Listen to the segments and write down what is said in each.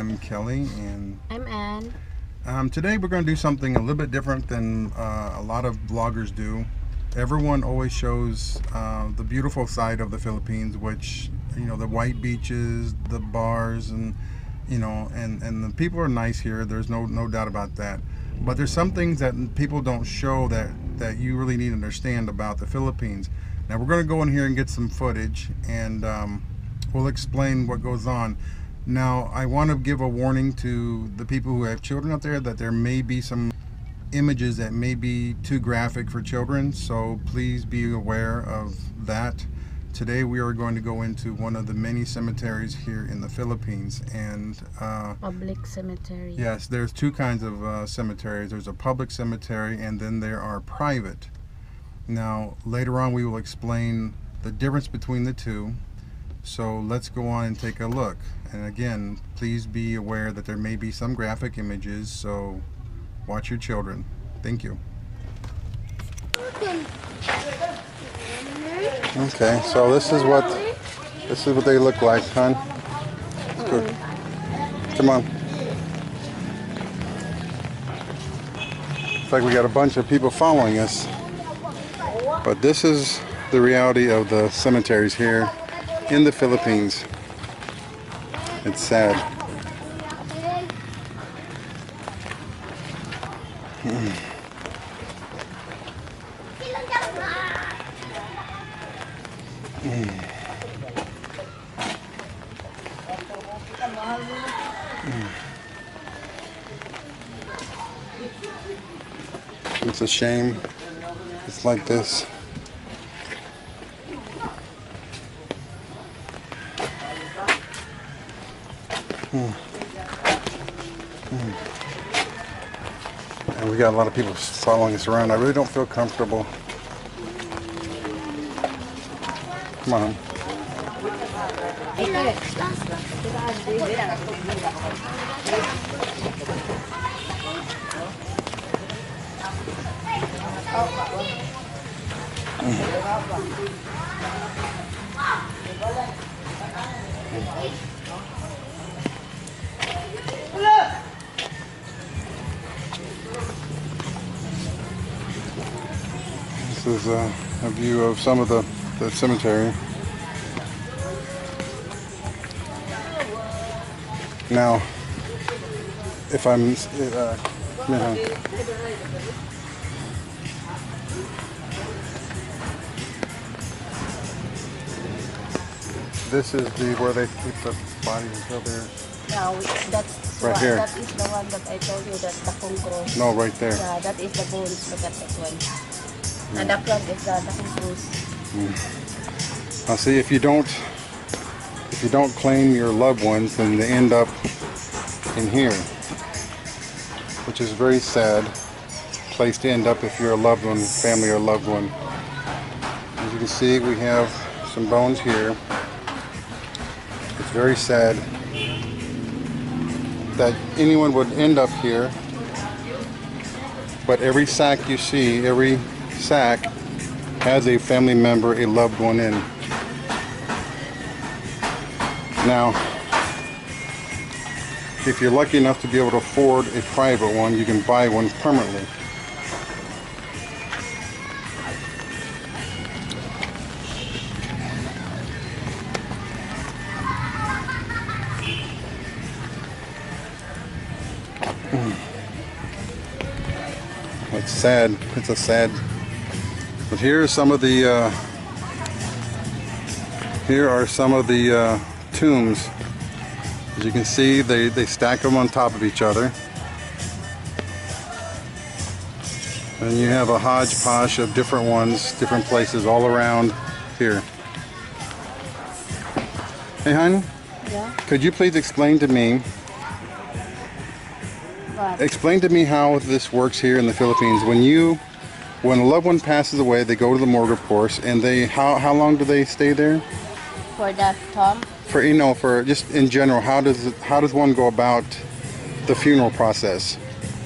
I'm Kelly, and I'm Anne. today we're going to do something a little bit different than a lot of vloggers do. Everyone always shows the beautiful side of the Philippines, which, you know, the white beaches, the bars, and and the people are nice here. There's no doubt about that. But there's some things that people don't show that you really need to understand about the Philippines. Now we're going to go in here and get some footage, and we'll explain what goes on. Now, I want to give a warning to the people who have children out there that there may be some images that may be too graphic for children, so please be aware of that. Today we are going to go into one of the many cemeteries here in the Philippines, and Public cemetery. yes, there's two kinds of cemeteries. There's a public cemetery, and then there are private. Now, later on we will explain the difference between the two. So let's go on and take a look. And again, please be aware that there may be some graphic images, so watch your children. Thank you. Okay, so this is what they look like, hon. Good. Come on. Looks like we got a bunch of people following us. But this is the reality of the cemeteries here in the Philippines. It's sad. It's a shame it's like this. And we got a lot of people following us around. I really don't feel comfortable. Come on. This is a view of some of the cemetery. Now, if I'm this is where they keep the bodies until they're. Now, that's right here. That is the one that I told you, that the kongkro. No, right there. Yeah, that is the bones. Look at that one. And the front is the kongkros. Now, see, if you don't claim your loved ones, then they end up in here, which is a very sad place to end up if you're a loved one, family or loved one. As you can see, we have some bones here. It's very sad that anyone would end up here, but every sack you see, every sack has a family member, a loved one in. Now, if you're lucky enough to be able to afford a private one, you can buy one permanently. It's sad. It's a sad. But here are some of the tombs. As you can see, they stack them on top of each other, and you have a hodgepodge of different ones, different places all around here. Hey, hon. Yeah. Could you please explain to me? What? Explain to me how this works here in the Philippines. When a loved one passes away, they go to the morgue, of course, and how long do they stay there? For that tomb? For just in general, how does one go about the funeral process?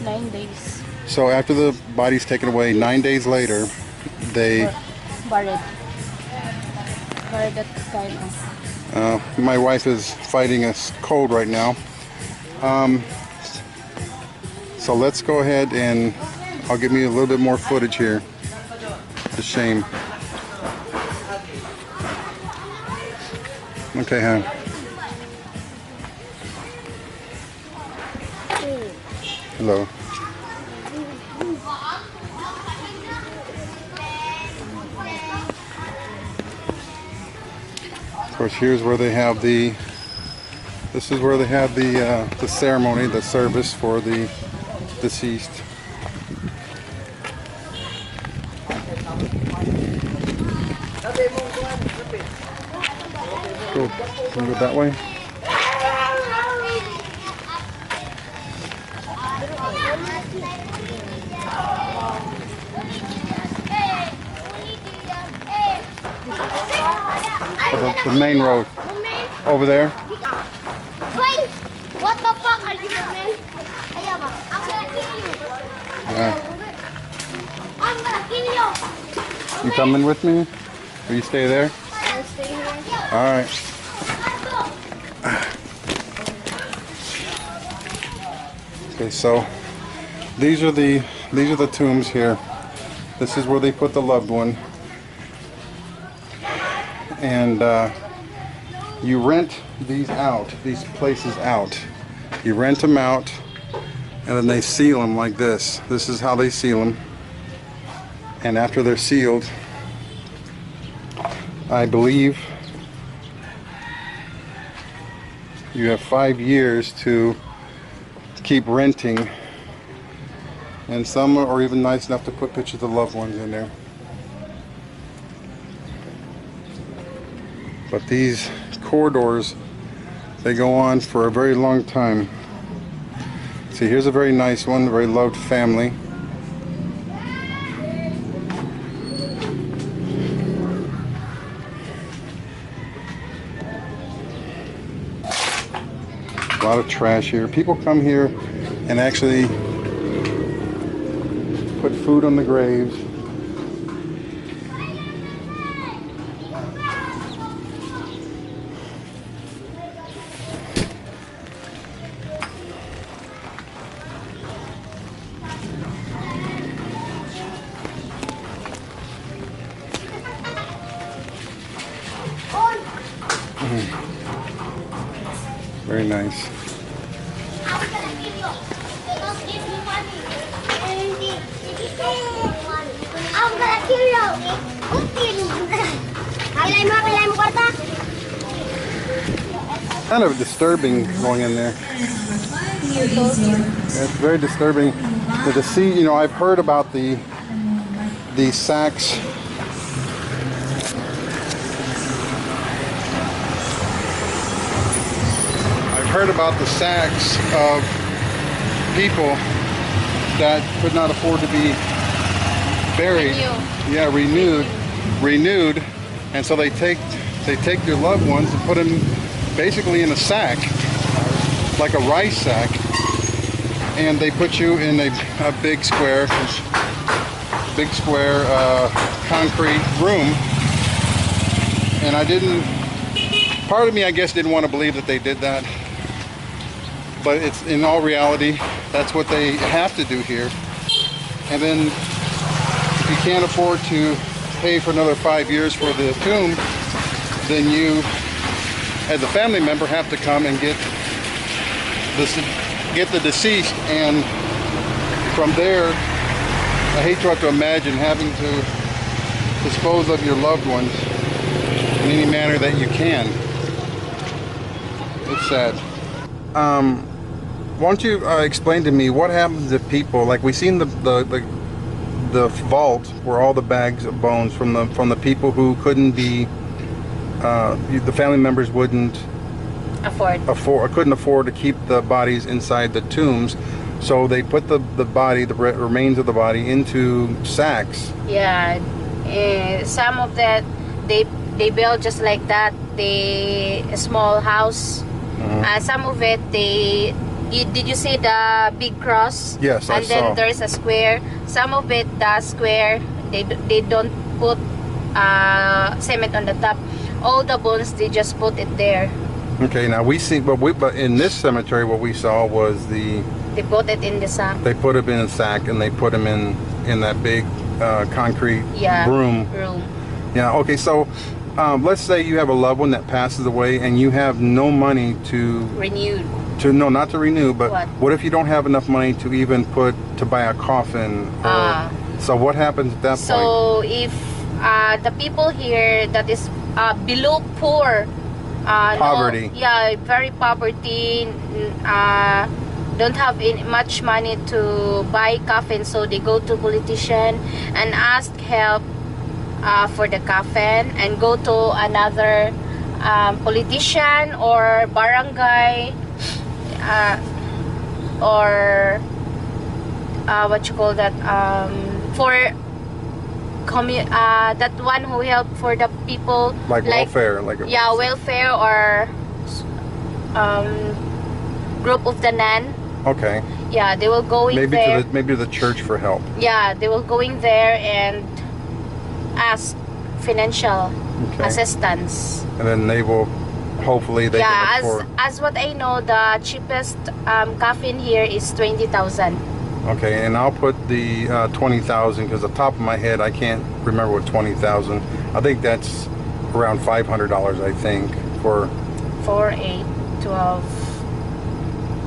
9 days. So after the body's taken away, 9 days later, they Buried. Buried that kind of. my wife is fighting a cold right now. So let's go ahead and I'll give me a little bit more footage here. It's a shame. Okay, hon. Hello. Of course, here's where they have the. This is where they have the ceremony, the service for the deceased. Cool. Can we go that way? The main road. Over there? What the fuck are you doing? I'm gonna kill you. Yeah. I'm gonna kill you. You coming with me? Or you stay there? I'll stay here. Alright. Okay, so these are the tombs here. This is where they put the loved one. And you rent these places out. You rent them out, and then they seal them like this. This is how they seal them. And after they're sealed, I believe you have 5 years to keep renting. And some are even nice enough to put pictures of loved ones in there. But these corridors, they go on for a very long time. See, here's a very nice one, a very loved family. A lot of trash here. People come here and actually put food on the graves. Very nice. I'm gonna kill you. Don't give me money. I'm gonna kill you. Pilay mo kwarta. Kind of disturbing going in there. It's very disturbing. The deceased, you know, I've heard about the sacks. Heard about the sacks of people that could not afford to be buried. Yeah, renewed, and so they take their loved ones and put them basically in a sack, like a rice sack, and they put you in a big square concrete room. And part of me, I guess, didn't want to believe that they did that. But it's, in all reality, that's what they have to do here. And then if you can't afford to pay for another 5 years for the tomb, then you, as a family member, have to come and get the deceased. And from there, I hate to have to imagine having to dispose of your loved ones in any manner that you can. It's sad. Why don't you explain to me what happens if people, like we seen the vault where all the bags of bones from the people who couldn't be, the family members couldn't afford to keep the bodies inside the tombs, so they put the remains of the body into sacks. Yeah, some of that they build just like that. A small house. Some of it did you see the big cross? Yes, I saw. And then there's a square. Some of it, the square, they don't put cement on the top. All the bones, they just put it there. Okay, now we see, but in this cemetery, what we saw was They put it in the sack. they put them in a sack and they put them in that big concrete room. Yeah. Okay, so let's say you have a loved one that passes away and you have no money to Renewed. not to renew, but What? if you don't have enough money to even to buy a coffin? So what happens at that point? So if the people here that is below poor, Poverty. very poverty, don't have much money to buy coffin, so they go to politician and ask help for the coffin, and go to another politician or barangay, or what you call that, for that one who help for the people, like welfare, welfare, or group of the nun. Okay. Yeah, they will go in there. Maybe the church for help. Yeah, they will go in there and ask financial assistance. And then they will, hopefully they can look for. As what I know, the cheapest coffin here is 20,000. Okay, and I'll put the 20,000 because the top of my head I can't remember what 20,000. I think that's around $500. I think for 4, 8, 12,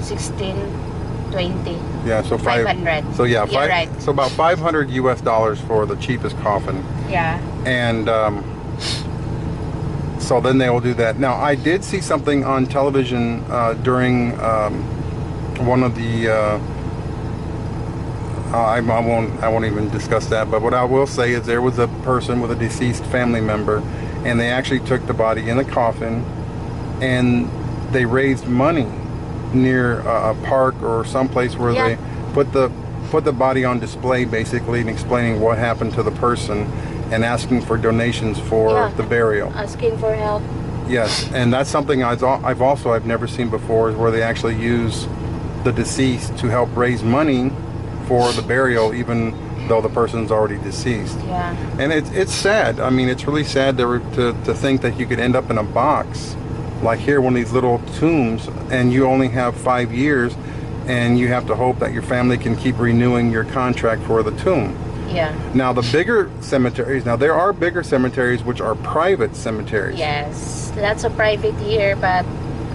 16, 20. Yeah, so 500. So yeah, You're right. So about $500 US for the cheapest coffin. Yeah. And so then they will do that. Now I did see something on television during one of the. I won't even discuss that. But what I will say is there was a person with a deceased family member, and they actually took the body in a coffin, and they raised money near a park or someplace where they put the body on display, basically, and explaining what happened to the person, and asking for donations for the burial. Asking for help. Yes, and that's something I've never seen before, is where they actually use the deceased to help raise money for the burial, even though the person's already deceased. Yeah. And it's sad. I mean, it's really sad to think that you could end up in a box like here, one of these little tombs, and you only have 5 years, and you have to hope that your family can keep renewing your contract for the tomb. Yeah. Now the bigger cemeteries, there are bigger cemeteries which are private cemeteries. Yes, lots of private here, but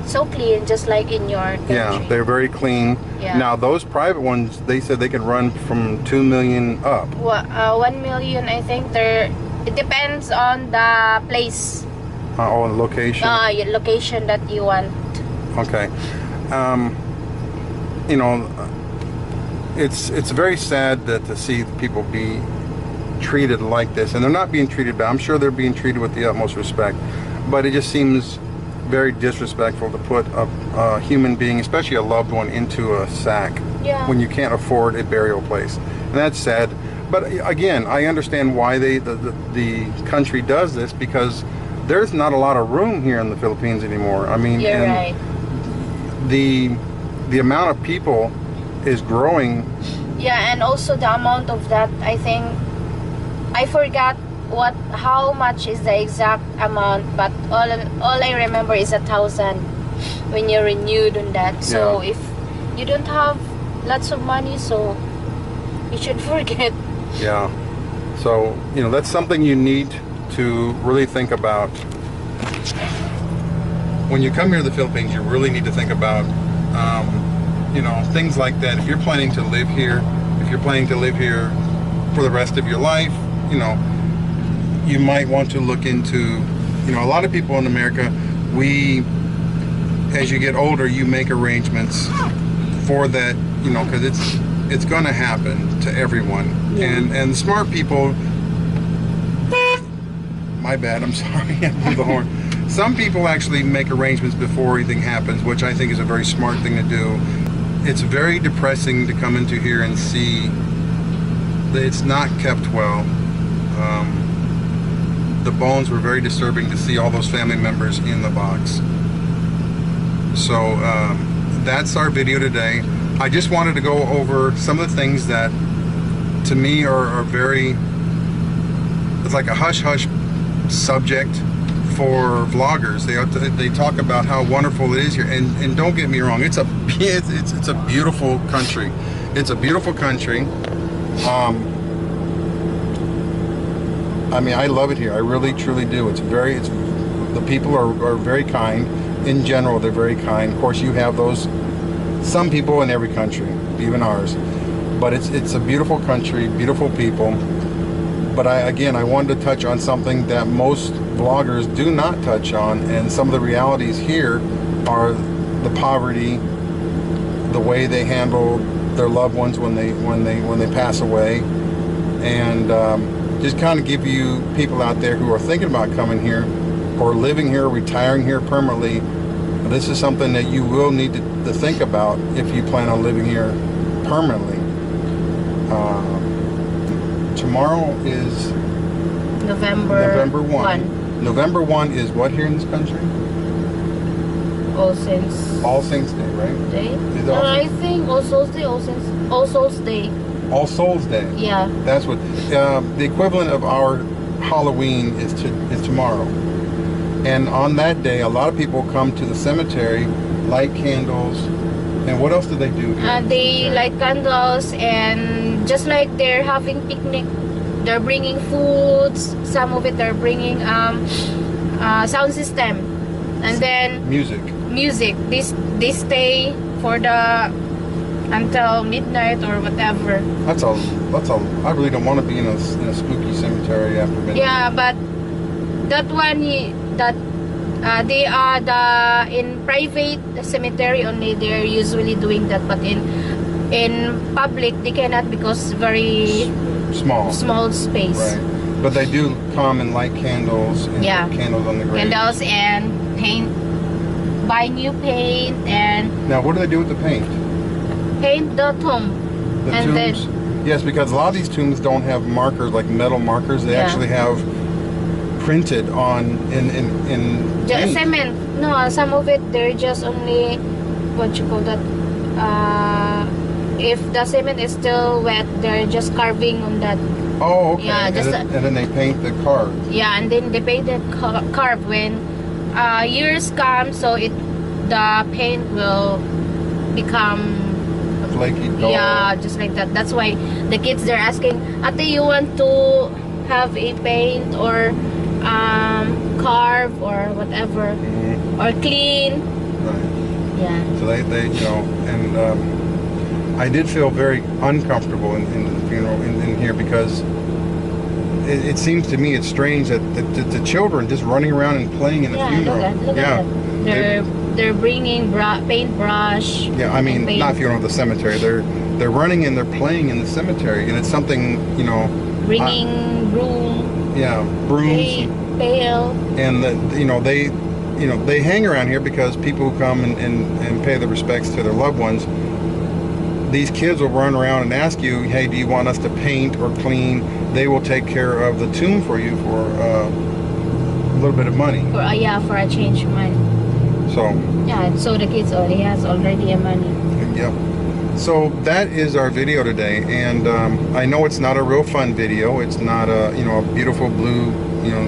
so clean, just like in your country. Yeah, they're very clean. Yeah. Now those private ones, they said they can run from 2 million up. 1 million, I think. It depends on the place. On location. Location that you want. Okay. It's very sad that to see people be treated like this, and they're not being treated bad. I'm sure they're being treated with the utmost respect, but it just seems very disrespectful to put a human being, especially a loved one, into a sack when you can't afford a burial place. And that's sad. But again, I understand why the country does this, because there's not a lot of room here in the Philippines anymore. I mean, You're right. The amount of people is growing. Yeah, and also the amount of that, I think, I forgot how much is the exact amount, but all I remember is 1,000 when you're renewed on that. So if you don't have lots of money, so you should forget. Yeah. So that's something you need to really think about. When you come here to the Philippines, you really need to think about things like that. If you're planning to live here, for the rest of your life, you might want to look into, a lot of people in America, as you get older, you make arrangements for that, because it's going to happen to everyone. And smart people, my bad, I'm sorry, I blew the horn. Some people actually make arrangements before anything happens, which I think is a very smart thing to do. It's very depressing to come into here and see that it's not kept well. The bones were very disturbing to see all those family members in the box. So that's our video today. I just wanted to go over some of the things that to me are very, it's like a hush-hush subject for vloggers. They talk about how wonderful it is here, and don't get me wrong, it's a beautiful country. It's a beautiful country. I mean, I love it here. I really truly do. The people are very kind. In general, they're very kind. Of course, you have some people in every country, even ours. But it's a beautiful country, beautiful people. But I wanted to touch on something that most vloggers do not touch on, and some of the realities here are the poverty, the way they handle their loved ones when they pass away, and just kind of give you people out there who are thinking about coming here, or living here, retiring here permanently. This is something that you will need to think about if you plan on living here permanently. Tomorrow is November 1. November 1 is what here in this country? All Saints Day, right? Day? Is it I think All Souls Day, All Souls Day. All Souls Day. Yeah. That's what the equivalent of our Halloween is tomorrow. And on that day, a lot of people come to the cemetery, light candles, and what else do they do here? They light candles, and just like they're having picnic, they're bringing foods. Some of it they're bringing sound system, and then music. They stay for until midnight or whatever. I really don't want to be in a spooky cemetery after midnight. Yeah, but that one they are in private cemetery only. They're usually doing that, but in public they cannot because very small space. Right. But they do come and light candles and put candles on the grave. Candles and paint. Buy new paint and. Now, what do they do with the paint? Paint the tomb. The and tombs. Yes, because a lot of these tombs don't have markers, like metal markers. They actually have printed on in paint. Cement. No, some of it they're just only what you call that. If the cement is still wet, they're just carving on that. Oh, okay. Yeah, and then they paint the carve. Yeah, and then they paint the carve when years come, so the paint will become flaky, dull. Yeah, just like that. That's why the kids they're asking, Ate, you want to have a paint or carve or whatever, or clean? Right. Yeah. So they and I did feel very uncomfortable in the funeral in here because it seems to me it's strange that the children just running around and playing in the funeral. Look at that. They're bringing paintbrush. Yeah, I mean, not funeral, the cemetery. They're running and they're playing in the cemetery, and it's something bringing broom. Yeah, brooms. Pail. And they hang around here because people who come and pay their respects to their loved ones. These kids will run around and ask you, hey, do you want us to paint or clean? They will take care of the tomb for you for a little bit of money. For a change of money. So. Yeah, so the kids already has a money. Yep. So that is our video today, and I know it's not a real fun video. It's not a beautiful blue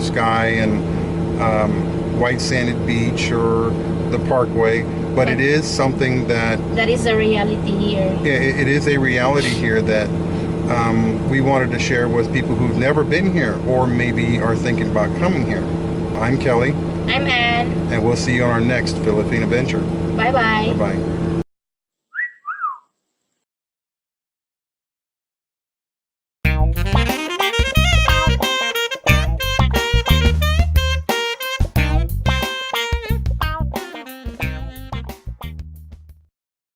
sky and white sanded beach or the parkway. But it is something that is a reality here. Yeah, it is a reality here that we wanted to share with people who've never been here or maybe are thinking about coming here. I'm Kelly. I'm Ann. And we'll see you on our next Philippine adventure. Bye-bye. Bye-bye.